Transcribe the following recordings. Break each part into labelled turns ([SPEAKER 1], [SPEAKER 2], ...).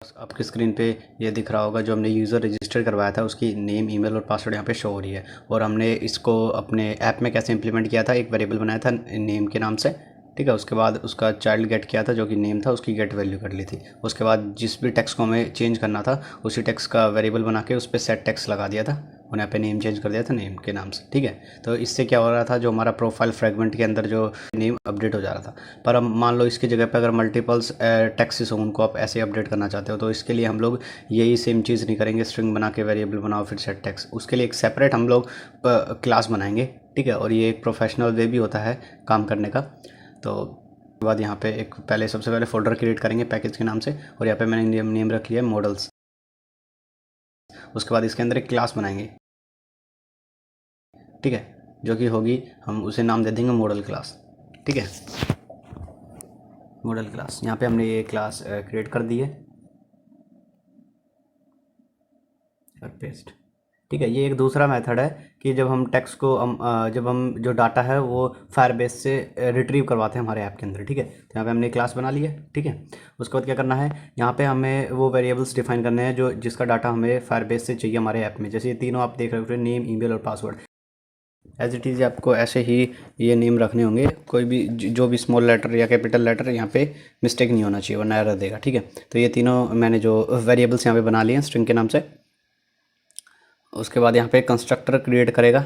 [SPEAKER 1] आपकी स्क्रीन पे ये दिख रहा होगा जो हमने यूज़र रजिस्टर करवाया था उसकी नेम ईमेल और पासवर्ड यहाँ पे शो हो रही है। और हमने इसको अपने ऐप में कैसे इंप्लीमेंट किया था, एक वेरिएबल बनाया था नेम के नाम से, ठीक है। उसके बाद उसका चाइल्ड गेट किया था जो कि नेम था, उसकी गेट वैल्यू कर ली थी। उसके बाद जिस भी टेक्स्ट को हमें चेंज करना था उसी टेक्स्ट का वेरिएबल बना के उस पर सेट टेक्स्ट लगा दिया था और यहाँ पे नेम चेंज कर दिया था नेम के नाम से, ठीक है। तो इससे क्या हो रहा था, जो हमारा प्रोफाइल फ्रेगमेंट के अंदर जो नेम अपडेट हो जा रहा था। पर अब मान लो इसकी जगह पे अगर मल्टीपल्स टेक्स्ट्स हो उनको आप ऐसे अपडेट करना चाहते हो तो इसके लिए हम लोग यही सेम चीज़ नहीं करेंगे, स्ट्रिंग बना के वेरिएबल बनाओ फिर सेट टेक्स्ट। उसके लिए एक सेपरेट हम लोग क्लास बनाएंगे, ठीक है। और ये एक प्रोफेशनल वे भी होता है काम करने का। तो उसके बाद यहाँ पे एक सबसे पहले फोल्डर क्रिएट करेंगे पैकेज के नाम से, और यहाँ पे मैंने नेम रख लिया मॉडल्स। उसके बाद इसके अंदर एक क्लास बनाएंगे, ठीक है, जो कि होगी, हम उसे नाम दे देंगे मॉडल क्लास, ठीक है। मॉडल क्लास, यहाँ पे हमने ये क्लास क्रिएट कर दी है और पेस्ट, ठीक है। ये एक दूसरा मेथड है कि जब हम टेक्स्ट को जब हम जो डाटा है वो फायरबेस से रिट्रीव करवाते हैं हमारे ऐप के अंदर, ठीक है। तो यहाँ पे हमने क्लास बना लिया, ठीक है। उसके बाद क्या करना है, यहाँ पे हमें वो वेरिएबल्स डिफाइन करने हैं जो जिसका डाटा हमें फायरबेस से चाहिए हमारे ऐप में। जैसे ये तीनों आप देख रहे हो, नेम ईमेल और पासवर्ड, एज इट इज़ आपको ऐसे ही ये नेम रखने होंगे। कोई भी जो भी स्मॉल लेटर या कैपिटल लेटर यहाँ पे मिस्टेक नहीं होना चाहिए वरना एरर देगा, ठीक है। तो ये तीनों मैंने जो वेरिएबल्स यहाँ पे बना लिए हैं स्ट्रिंग के नाम से। उसके बाद यहाँ पे कंस्ट्रक्टर क्रिएट करेगा,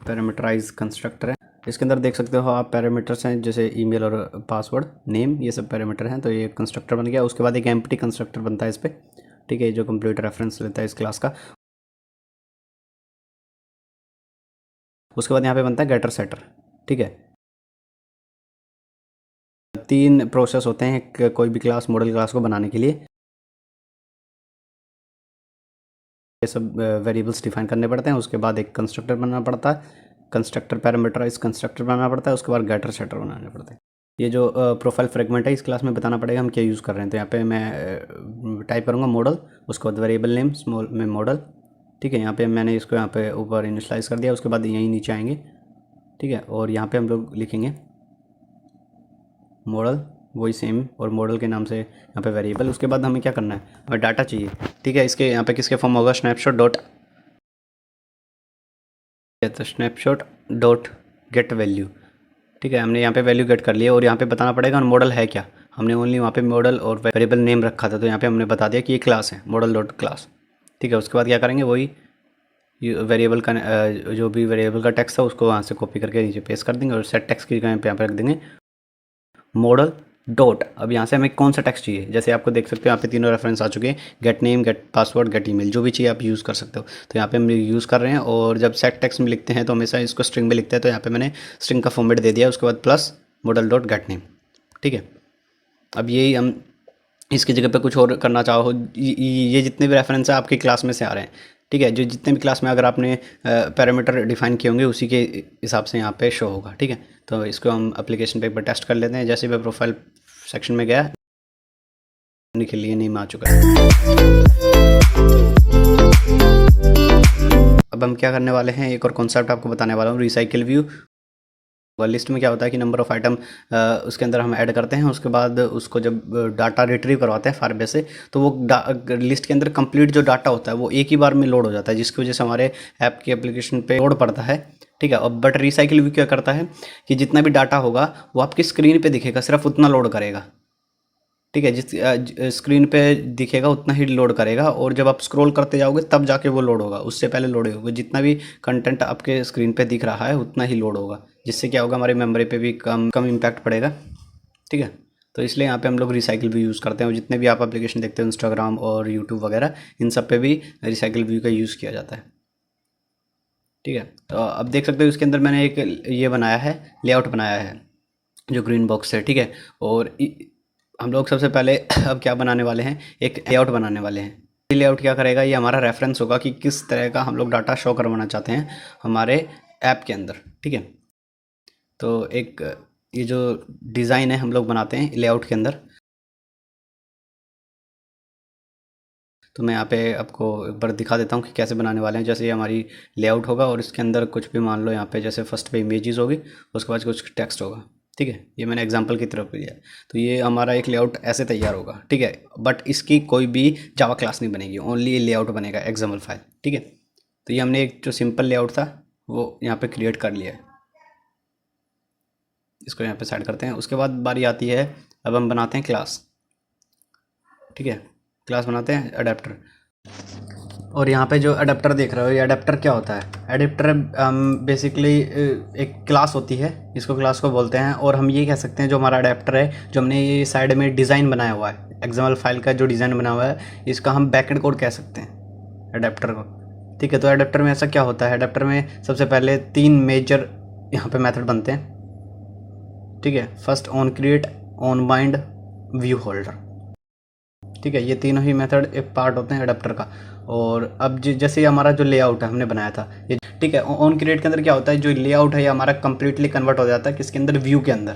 [SPEAKER 1] पैरामीटराइज कंस्ट्रक्टर है। इसके अंदर देख सकते हो आप पैरामीटर्स हैं जैसे ईमेल और पासवर्ड, नेम, ये सब पैरामीटर हैं। तो ये कंस्ट्रक्टर बन गया। उसके बाद एक एम्प्टी कंस्ट्रक्टर बनता है इस पर, ठीक है, जो कंप्लीट रेफरेंस लेता है इस क्लास का। उसके बाद यहाँ पे बनता है गेटर सेटर, ठीक है। तीन प्रोसेस होते हैं कोई भी क्लास मॉडल क्लास को बनाने के लिए। ये सब वेरिएबल्स डिफाइन करने पड़ते हैं। उसके बाद एक कंस्ट्रक्टर बनाना पड़ता है, कंस्ट्रक्टर पैरामीटराइज कंस्ट्रक्टर बनाना पड़ता है। उसके बाद गेटर सेटर बनाने पड़ते हैं। ये जो प्रोफाइल फ्रेगमेंट है इस क्लास में बताना पड़ेगा हम क्या यूज़ कर रहे हैं। तो यहाँ पे मैं टाइप करूँगा मॉडल, उसके बाद वेरिएबल नेम स्मॉल में मॉडल, ठीक है। यहाँ पे मैंने इसको यहाँ पे ऊपर इनिशियलाइज कर दिया। उसके बाद यहीं नीचे आएंगे, ठीक है, और यहाँ पे हम लोग लिखेंगे मॉडल, वही सेम, और मॉडल के नाम से यहाँ पे वेरिएबल। उसके बाद हमें क्या करना है, हमें डाटा चाहिए, ठीक है। इसके यहाँ पे किसके फॉर्म होगा, स्नैपशॉट डॉट, तो स्नैपशॉट डॉट गेट वैल्यू, ठीक है। हमने यहाँ पे वैल्यू गेट कर लिया और यहाँ पे बताना पड़ेगा मॉडल है क्या। हमने ओनली वहाँ पे मॉडल और वेरिएबल नेम रखा था, तो यहाँ पे हमने बता दिया कि ये क्लास है मॉडल डॉट क्लास, ठीक है। उसके बाद क्या करेंगे, वही वेरिएबल का जो भी वेरिएबल का टेक्स्ट है उसको वहाँ से कॉपी करके नीचे पेस्ट कर देंगे और सेट टेक्स्ट की जगह पे यहाँ पे रख देंगे मॉडल डॉट। अब यहाँ से हमें कौन सा टेक्स्ट चाहिए, जैसे आपको देख सकते हो यहाँ पे तीनों रेफरेंस आ चुके हैं, gate name, gate password, gate email, जो भी चाहिए आप यूज़ कर सकते हो। तो यहाँ पे हम यूज़ कर रहे हैं। और जब सेट टेक्स्ट में लिखते हैं तो हमेशा इसको स्ट्रिंग में लिखते हैं, तो यहाँ पे मैंने स्ट्रिंग का फॉर्मेट दे दिया। उसके बाद plus model dot gate name, ठीक है। अब यही हम इसकी जगह पे कुछ और करना चाहो, ये जितने भी रेफरेंस है आपकी क्लास में से आ रहे हैं, ठीक है। जो जितने भी क्लास में अगर आपने पैरामीटर डिफाइन किए होंगे उसी के हिसाब से यहाँ पे शो होगा, ठीक है। तो इसको हम एप्लीकेशन पे एक बार टेस्ट कर लेते हैं। जैसे मैं प्रोफाइल सेक्शन में गया के लिए नेम आ चुका है। अब हम क्या करने वाले हैं, एक और कॉन्सेप्ट आपको बताने वाला हूँ, रिसाइकिल व्यू। लिस्ट में क्या होता है कि नंबर ऑफ़ आइटम उसके अंदर हम ऐड करते हैं। उसके बाद उसको जब डाटा रिट्रीव करवाते हैं फायरबेस से, तो वो लिस्ट के अंदर कंप्लीट जो डाटा होता है वो एक ही बार में लोड हो जाता है, जिसकी वजह से हमारे ऐप की एप्लीकेशन पे लोड पड़ता है, ठीक है। अब बट रिसाइकिल व्यू क्या करता है कि जितना भी डाटा होगा वो आपकी स्क्रीन पे दिखेगा, सिर्फ उतना लोड करेगा, ठीक है। जिस स्क्रीन पे दिखेगा उतना ही लोड करेगा, और जब आप स्क्रॉल करते जाओगे तब जाके वो लोड होगा, उससे पहले लोड होगा। जितना भी कंटेंट आपके स्क्रीन पे दिख रहा है उतना ही लोड होगा, जिससे क्या होगा, हमारी मेमोरी पे भी कम इम्पैक्ट पड़ेगा, ठीक है। तो इसलिए यहाँ पे हम लोग रिसाइकिल व्यू यूज़ करते हैं। और जितने भी आप एप्लीकेशन देखते हो इंस्टाग्राम और यूट्यूब वगैरह, इन सब पे भी रिसाइकिल व्यू का यूज़ किया जाता है, ठीक है। तो अब देख सकते हो इसके अंदर मैंने एक ये बनाया है, लेआउट बनाया है जो ग्रीन बॉक्स है, ठीक है। और हम लोग सबसे पहले अब क्या बनाने वाले हैं, एक लेआउट बनाने वाले हैं। ये लेआउट क्या करेगा, ये हमारा रेफरेंस होगा कि किस तरह का हम लोग डाटा शो करवाना चाहते हैं हमारे ऐप के अंदर, ठीक है। तो एक ये जो डिज़ाइन है हम लोग बनाते हैं लेआउट के अंदर। तो मैं यहाँ पे आपको एक बार दिखा देता हूँ कि कैसे बनाने वाले हैं। जैसे ये हमारी लेआउट होगा और इसके अंदर कुछ भी मान लो यहाँ पे, जैसे फर्स्ट पे इमेजेस होगी, उसके बाद कुछ टेक्स्ट होगा, ठीक है, ये मैंने एग्जांपल की तरफ लिया। तो ये हमारा एक लेआउट ऐसे तैयार होगा, ठीक है, बट इसकी कोई भी जावा क्लास नहीं बनेगी, ओनली लेआउट बनेगा एक्सएमएल फाइल, ठीक है। तो ये हमने एक जो सिंपल लेआउट था वो यहाँ पे क्रिएट कर लिया है, इसको यहाँ पे साइड करते हैं। उसके बाद बारी आती है, अब हम बनाते हैं क्लास, ठीक है, क्लास बनाते हैं अडेप्टर। और यहाँ पे जो अडेप्टर देख रहे हो, ये अडेप्टर क्या होता है? अडेप्टर बेसिकली एक क्लास होती है, इसको क्लास को बोलते हैं। और हम ये कह सकते हैं जो हमारा अडेप्टर है, जो हमने ये साइड में डिज़ाइन बनाया हुआ है, एक्सएमएल फाइल का जो डिज़ाइन बना हुआ है, इसका हम बैकएंड कोड कह सकते हैं अडेप्टर को, ठीक है। तो अडेप्टर में ऐसा क्या होता है? अडेप्टर में सबसे पहले 3 मेजर यहाँ पे मेथड बनते हैं, ठीक है। First on create, on bind, view holder, ठीक है। ये तीनों ही मेथड एक पार्ट होते हैं अडेप्टर का। और अब जैसे हमारा जो लेआउट है हमने बनाया था ये, ठीक है, ऑन क्रिएट के अंदर क्या होता है, जो लेआउट है ये हमारा कंप्लीटली कन्वर्ट हो जाता है किसके अंदर? व्यू के अंदर,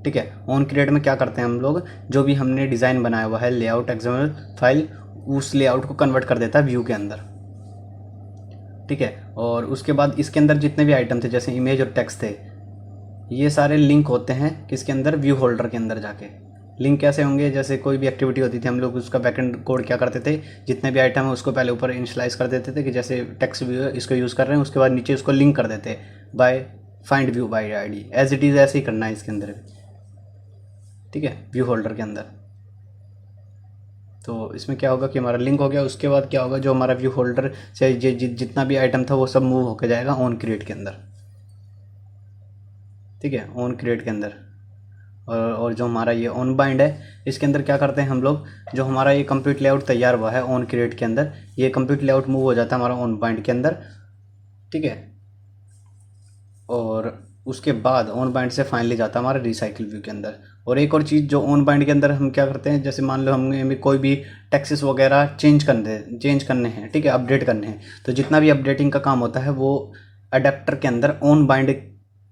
[SPEAKER 1] ठीक है। ऑन क्रिएट में क्या करते हैं हम लोग, जो भी हमने डिज़ाइन बनाया हुआ है लेआउट एक्सएमएल फाइल, उस लेआउट को कन्वर्ट कर देता है व्यू के अंदर, ठीक है। और उसके बाद इसके अंदर जितने भी आइटम थे, जैसे इमेज और टेक्स्ट थे, ये सारे लिंक होते हैं किसके अंदर? व्यू होल्डर के अंदर जाके। लिंक कैसे होंगे? जैसे कोई भी एक्टिविटी होती थी, हम लोग उसका बैकएंड कोड क्या करते थे, जितने भी आइटम है उसको पहले ऊपर इनिशियलाइज कर देते थे कि जैसे टेक्स्ट व्यू इसको यूज़ कर रहे हैं, उसके बाद नीचे उसको लिंक कर देते by find view by ID, as it is ऐसे ही करना है इसके अंदर भी, ठीक है, व्यू होल्डर के अंदर। तो इसमें क्या होगा कि हमारा लिंक हो गया। उसके बाद क्या होगा, जो हमारा व्यू होल्डर से जितना भी आइटम था वो सब मूव होकर जाएगा ऑन क्रिएट के अंदर, ठीक है, ऑन क्रिएट के अंदर। और जो हमारा ये ऑन बाइंड है, इसके अंदर क्या करते हैं हम लोग, जो हमारा ये कंप्लीट लेआउट तैयार हुआ है ऑन क्रिएट के अंदर, ये कंप्लीट लेआउट मूव हो जाता है हमारा ऑन बाइंड के अंदर, ठीक है। और उसके बाद ऑन बाइंड से फाइनली जाता है हमारा रिसाइकिल व्यू के अंदर। और एक और चीज़ जो ऑन बाइंड के अंदर हम क्या करते हैं, जैसे मान लो हमने कोई भी टेक्सेस वगैरह चेंज करने हैं, ठीक है, अपडेट करने हैं, तो जितना भी अपडेटिंग का काम होता है वो अडेप्टर के अंदर ऑन बाइंड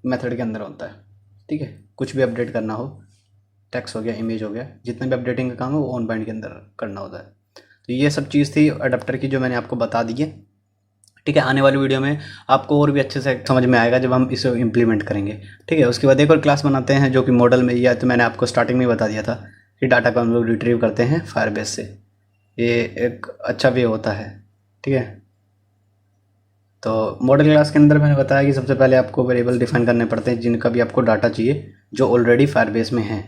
[SPEAKER 1] मेथड के अंदर होता है, ठीक है। कुछ भी अपडेट करना हो, टेक्स्ट हो गया, इमेज हो गया, जितना भी अपडेटिंग का काम है वो ऑन बाइंड के अंदर करना होता है। तो ये सब चीज़ थी अडेप्टर की जो मैंने आपको बता दी है, ठीक है। आने वाली वीडियो में आपको और भी अच्छे से समझ में आएगा जब हम इसे इम्प्लीमेंट करेंगे, ठीक है। उसके बाद एक और क्लास बनाते हैं जो कि मॉडल में, या तो मैंने आपको स्टार्टिंग में बता दिया था कि डाटा को हम लोग रिट्रीव करते हैं फायरबेस से, ये एक अच्छा वे होता है, ठीक है। तो मॉडल क्लास के अंदर मैंने बताया कि सबसे पहले आपको वेरिएबल डिफाइन करने पड़ते हैं जिनका भी आपको डाटा चाहिए, जो ऑलरेडी फायरबेस में है।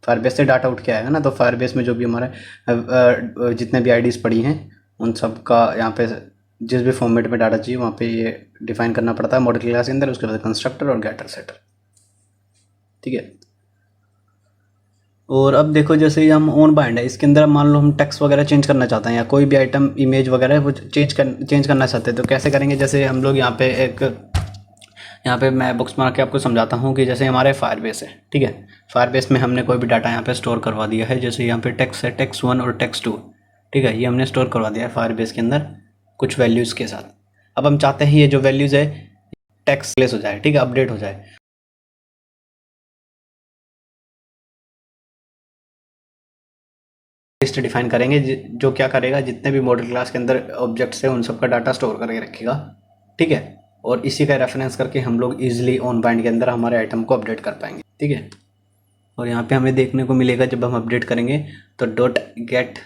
[SPEAKER 1] फायरबेस से डाटा उठ के आएगा ना, तो फायरबेस में जो भी हमारे जितने भी आईडीज़ पड़ी हैं उन सब का यहाँ पे जिस भी फॉर्मेट में डाटा चाहिए वहाँ पे ये डिफाइन करना पड़ता है मॉडल क्लास के अंदर। उसके बाद कंस्ट्रक्टर और गेटर सेटर, ठीक है। और अब देखो, जैसे ही हम ऑन बाइंड है, इसके अंदर मान लो हम टेक्स्ट वगैरह चेंज करना चाहते हैं या कोई भी आइटम इमेज वगैरह वो चेंज करना चाहते हैं, तो कैसे करेंगे? जैसे हम लोग यहाँ पे मैं बुक्स बना के आपको समझाता हूँ कि जैसे हमारे फायरबेस है, ठीक है। फायरबेस में हमने कोई भी डाटा यहाँ पे स्टोर करवा दिया है, जैसे यहाँ पे टेक्स्ट है, टेक्स्ट 1 और टेक्स्ट 2, ठीक है, ये हमने स्टोर करवा दिया है फायरबेस के अंदर कुछ वैल्यूज़ के साथ। अब हम चाहते हैं ये जो वैल्यूज़ है टेक्स्ट प्लेस हो जाए, ठीक है, अपडेट हो जाए। लिस्ट डिफाइन करेंगे जो क्या करेगा, जितने भी मॉडल क्लास के अंदर ऑब्जेक्ट्स हैं उन सब का डाटा स्टोर करके रखेगा, ठीक है। और इसी का रेफरेंस करके हम लोग इजीली ऑन बाइंड के अंदर हमारे आइटम को अपडेट कर पाएंगे, ठीक है। और यहाँ पे हमें देखने को मिलेगा जब हम अपडेट करेंगे तो dot gate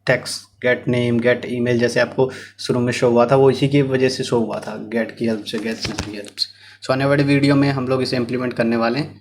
[SPEAKER 1] text, gate name, gate email, जैसे आपको शुरू में शो हुआ था वो इसी की वजह से शो हुआ था, गेट की हेल्प से, गेट की हेल्प से। सो आने वाली वीडियो में हम लोग इसे इम्प्लीमेंट करने वाले हैं।